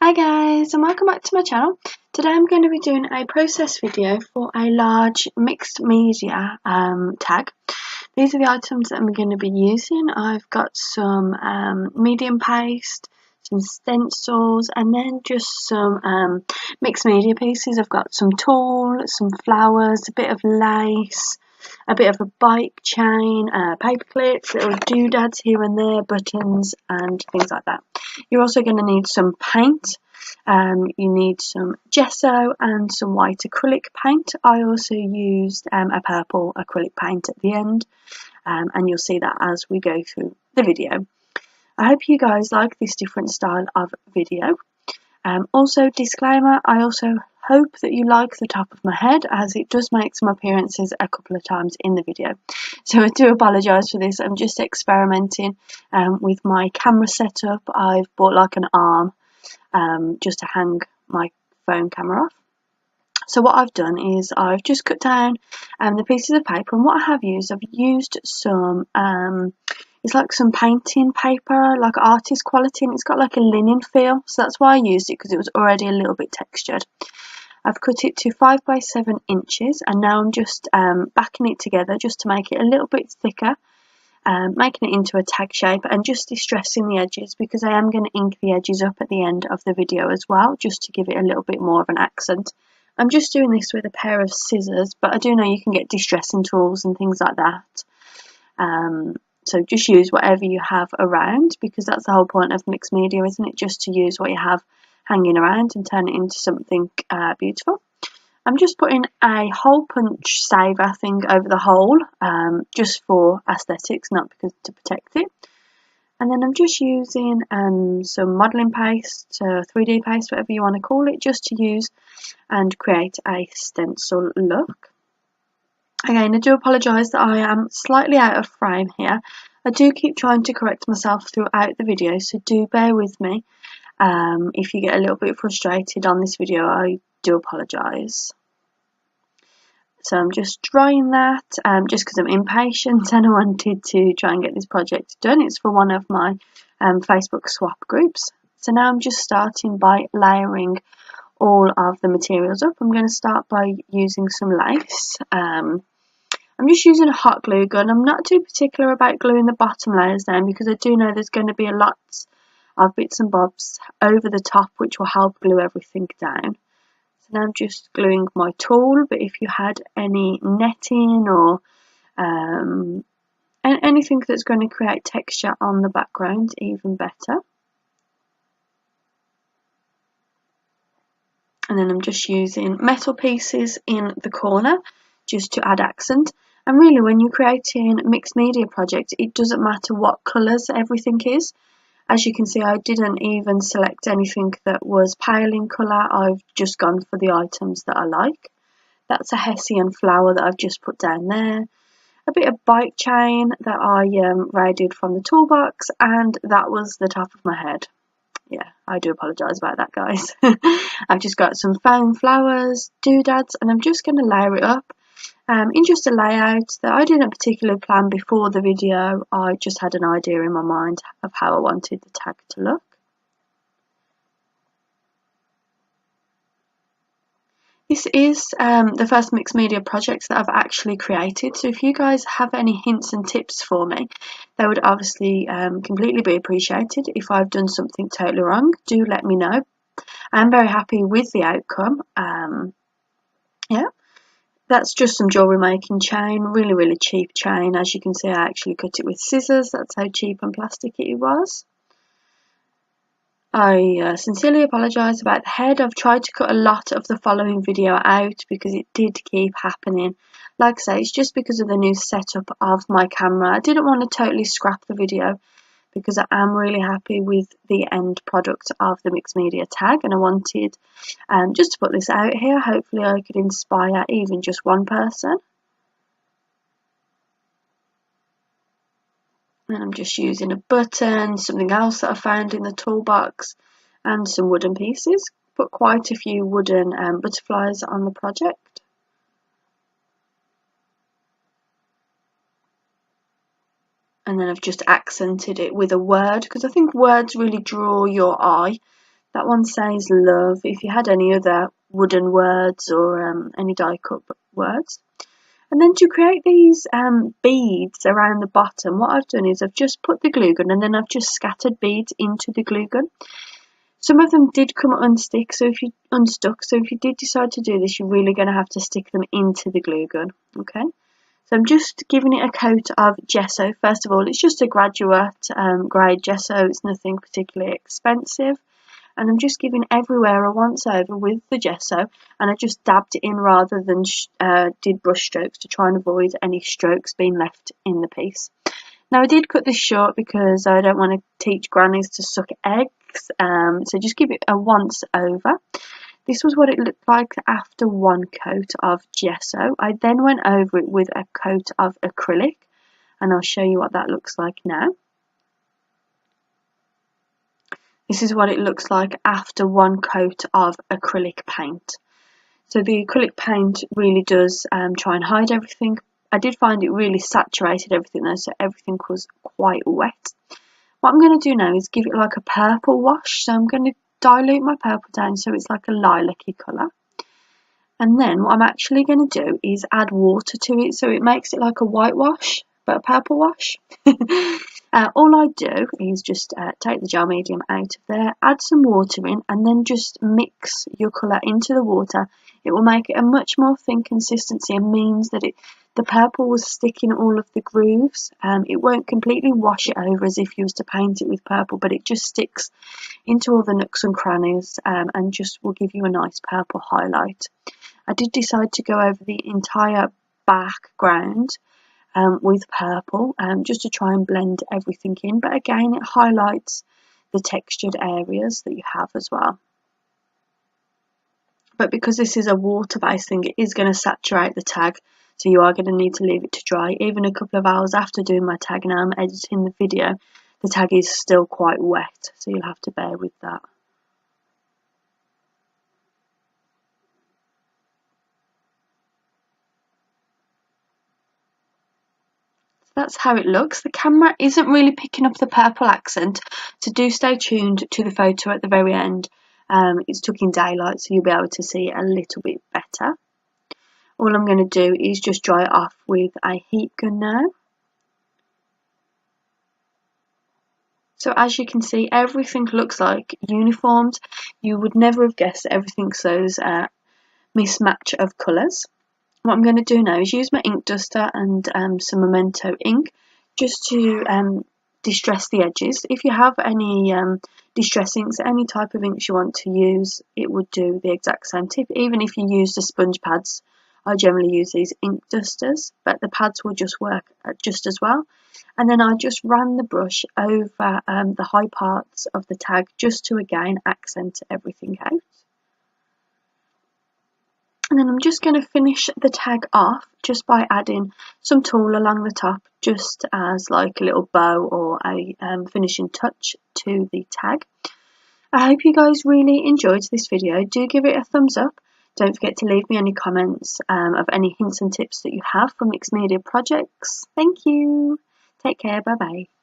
Hi guys, and welcome back to my channel. Today I'm going to be doing a process video for a large mixed media tag. These are the items that I'm going to be using. I've got some medium paste, some stencils, and then just some mixed media pieces. I've got some tulle, some flowers, a bit of lace, a bit of a bike chain, paper clips, little doodads here and there, buttons and things like that. You're also going to need some paint. You need some gesso and some white acrylic paint. I also used a purple acrylic paint at the end, and you'll see that as we go through the video. I hope you guys like this different style of video. Also, disclaimer, I also hope that you like the top of my head, as it does make some appearances a couple of times in the video. So I do apologise for this. I'm just experimenting with my camera setup. I've bought like an arm just to hang my phone camera off. So what I've done is I've just cut down the pieces of paper, and what I have used, I've used some it's like some painting paper, like artist quality, and it's got like a linen feel, so that's why I used it, because it was already a little bit textured. I've cut it to 5 by 7 inches, and now I'm just backing it together just to make it a little bit thicker, making it into a tag shape, and just distressing the edges, because I am going to ink the edges up at the end of the video as well, just to give it a little bit more of an accent. I'm just doing this with a pair of scissors, but I do know you can get distressing tools and things like that. So just use whatever you have around, because that's the whole point of mixed media, isn't it? Just to use what you have hanging around and turn it into something beautiful. I'm just putting a hole punch saver thing over the hole, just for aesthetics, not because to protect it. And then I'm just using some modelling paste, 3D paste, whatever you want to call it, just to use and create a stencil look. Again, I do apologise that I am slightly out of frame here. I do keep trying to correct myself throughout the video, so do bear with me. If you get a little bit frustrated on this video, I do apologise. So I'm just drying that, just because I'm impatient and I wanted to try and get this project done. It's for one of my Facebook swap groups. So now I'm just starting by layering all of the materials up. I'm going to start by using some lace. I'm just using a hot glue gun. I'm not too particular about gluing the bottom layers down, because I do know there's going to be a lot of bits and bobs over the top which will help glue everything down. So now I'm just gluing my tulle, but if you had any netting or anything that's going to create texture on the background, even better. And then I'm just using metal pieces in the corner just to add accent. And really, when you're creating mixed media projects, it doesn't matter what colours everything is. As you can see, I didn't even select anything that was pale in colour. I've just gone for the items that I like. That's a Hessian flower that I've just put down there. A bit of bike chain that I raided from the toolbox, and that was the top of my head. Yeah, I do apologise about that, guys. I've just got some foam flowers, doodads, and I'm just going to layer it up in just a layout that I didn't particularly plan before the video. I just had an idea in my mind of how I wanted the tag to look. This is the first mixed media project that I've actually created, so if you guys have any hints and tips for me, they would obviously completely be appreciated. If I've done something totally wrong, do let me know. I'm very happy with the outcome. Yeah, that's just some jewellery making chain, really cheap chain. As you can see, I actually cut it with scissors. That's how cheap and plasticky it was. I sincerely apologise about the head. I've tried to cut a lot of the following video out because it did keep happening. Like I say, it's just because of the new setup of my camera. I didn't want to totally scrap the video, because I am really happy with the end product of the mixed media tag, and I wanted just to put this out here. Hopefully I could inspire even just one person. And I'm just using a button, something else that I found in the toolbox, and some wooden pieces. Put quite a few wooden butterflies on the project. And then I've just accented it with a word, because I think words really draw your eye. That one says love. If you had any other wooden words or any die cut words. And then to create these beads around the bottom, what I've done is I've just put the glue gun and then I've just scattered beads into the glue gun. Some of them did come unstuck, so if you did decide to do this, you're really going to have to stick them into the glue gun, okay? So I'm just giving it a coat of gesso. First of all, it's just a graduate grade gesso, it's nothing particularly expensive. And I'm just giving everywhere a once over with the gesso, and I just dabbed it in rather than did brush strokes to try and avoid any strokes being left in the piece. Now I did cut this short because I don't want to teach grannies to suck eggs, so just give it a once over. This was what it looked like after one coat of gesso. I then went over it with a coat of acrylic, and I'll show you what that looks like now. This is what it looks like after one coat of acrylic paint. So the acrylic paint really does try and hide everything. I did find it really saturated everything though, so everything was quite wet. What I'm going to do now is give it like a purple wash. So I'm going to dilute my purple down so it's like a lilac-y colour. And then what I'm actually going to do is add water to it so it makes it like a whitewash, but a purple wash. All I do is just take the gel medium out of there, add some water in, and then just mix your colour into the water. It will make it a much more thin consistency and means that the purple will stick in all of the grooves. It won't completely wash it over as if you was to paint it with purple, but it just sticks into all the nooks and crannies and just will give you a nice purple highlight. I did decide to go over the entire background with purple just to try and blend everything in, but again it highlights the textured areas that you have as well. But because this is a water based thing, it is going to saturate the tag, so you are going to need to leave it to dry. Even a couple of hours after doing my tag, now I'm editing the video, the tag is still quite wet, so you'll have to bear with that. That's how it looks. The camera isn't really picking up the purple accent, so do stay tuned to the photo at the very end. It's took in daylight, so you'll be able to see it a little bit better. All I'm going to do is just dry it off with a heat gun now. So as you can see, everything looks like uniformed. You would never have guessed that everything's those mismatch of colours. What I'm going to do now is use my ink duster and some Memento ink just to distress the edges. If you have any distress inks, any type of inks you want to use, it would do the exact same tip. Even if you use the sponge pads, I generally use these ink dusters, but the pads will just work just as well. And then I just ran the brush over the high parts of the tag just to again accent everything out. And then I'm just going to finish the tag off just by adding some tulle along the top, just as like a little bow or a finishing touch to the tag. I hope you guys really enjoyed this video. Do give it a thumbs up. Don't forget to leave me any comments of any hints and tips that you have from mixed media projects. Thank you. Take care. Bye bye.